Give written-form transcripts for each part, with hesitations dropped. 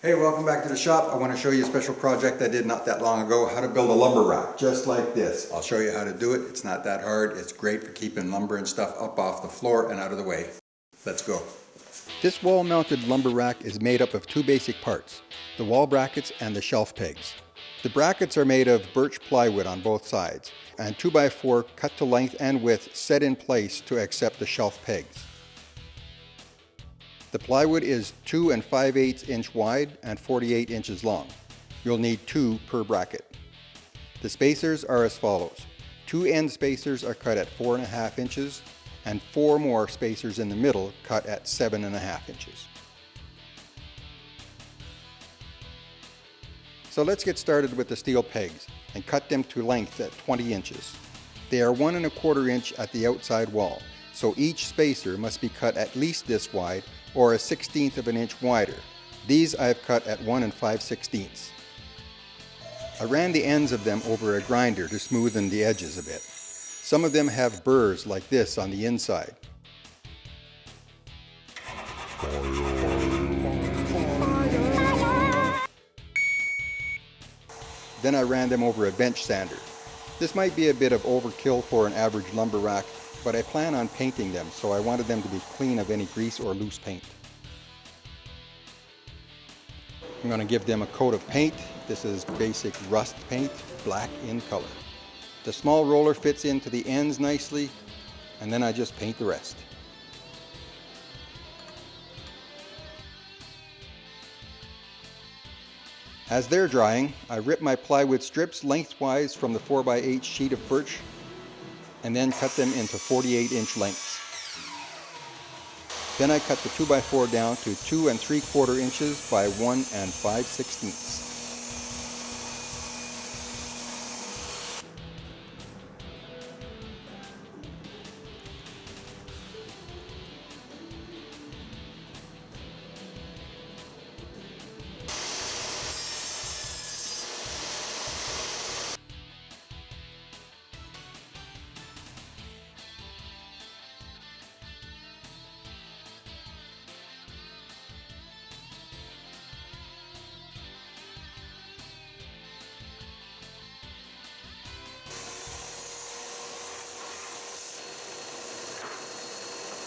Hey, welcome back to the shop. I want to show you a special project I did not that long ago, how to build a lumber rack, just like this. I'll show you how to do it. It's not that hard. It's great for keeping lumber and stuff up off the floor and out of the way. Let's go. This wall-mounted lumber rack is made up of two basic parts, the wall brackets and the shelf pegs. The brackets are made of birch plywood on both sides, and 2x4 cut to length and width set in place to accept the shelf pegs. The plywood is 2 5/8 inch wide and 48 inches long. You'll need 2 per bracket. The spacers are as follows. 2 end spacers are cut at 4.5 inches and 4 more spacers in the middle cut at 7.5 inches. So let's get started with the steel pegs and cut them to length at 20 inches. They are 1 1/4 inch at the outside wall, so each spacer must be cut at least this wide or a 1/16 of an inch wider. These I have cut at 1 5/16. I ran the ends of them over a grinder to smoothen the edges a bit. Some of them have burrs like this on the inside. Then I ran them over a bench sander. This might be a bit of overkill for an average lumber rack, but I plan on painting them, so I wanted them to be clean of any grease or loose paint. I'm going to give them a coat of paint. This is basic rust paint, black in color. The small roller fits into the ends nicely, and then I just paint the rest. As they're drying, I rip my plywood strips lengthwise from the 4x8 sheet of birch and then cut them into 48-inch lengths. Then I cut the 2x4 down to 2 3/4 inches by 1 5/16.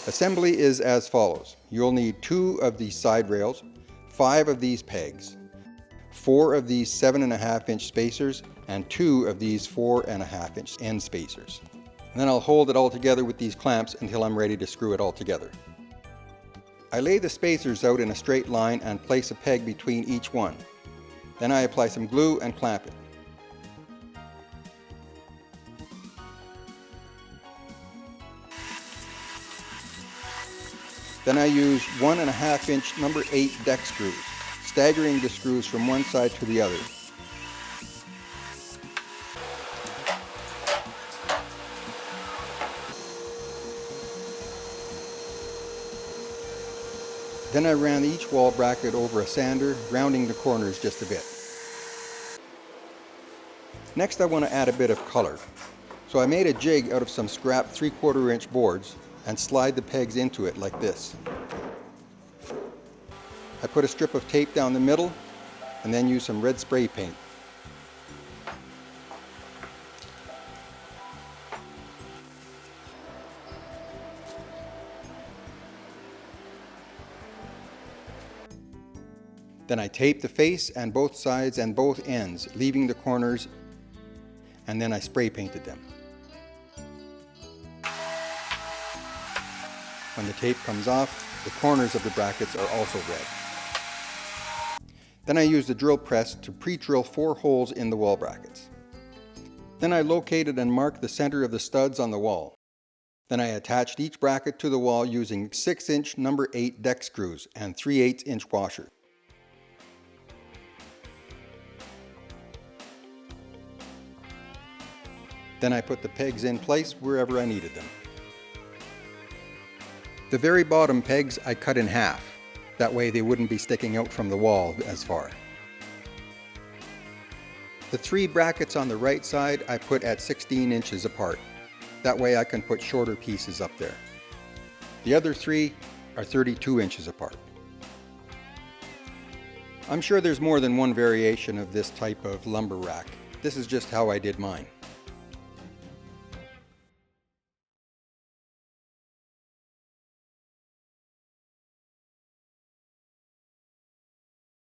Assembly is as follows. You'll need 2 of these side rails, 5 of these pegs, 4 of these 7.5 inch spacers, and 2 of these 4.5 inch end spacers. And then I'll hold it all together with these clamps until I'm ready to screw it all together. I lay the spacers out in a straight line and place a peg between each one. Then I apply some glue and clamp it. Then I use 1.5 inch number 8 deck screws, staggering the screws from one side to the other. Then I ran each wall bracket over a sander, rounding the corners just a bit. Next I want to add a bit of color. So I made a jig out of some scrap 3/4 inch boards and slide the pegs into it like this. I put a strip of tape down the middle and then use some red spray paint. Then I tape the face and both sides and both ends, leaving the corners, and then I spray painted them. When the tape comes off, the corners of the brackets are also red. Then I used a drill press to pre-drill 4 holes in the wall brackets. Then I located and marked the center of the studs on the wall. Then I attached each bracket to the wall using 6 inch number 8 deck screws and 3/8 inch washer. Then I put the pegs in place wherever I needed them. The very bottom pegs I cut in half. That way they wouldn't be sticking out from the wall as far. The 3 brackets on the right side I put at 16 inches apart. That way I can put shorter pieces up there. The other 3 are 32 inches apart. I'm sure there's more than one variation of this type of lumber rack. This is just how I did mine.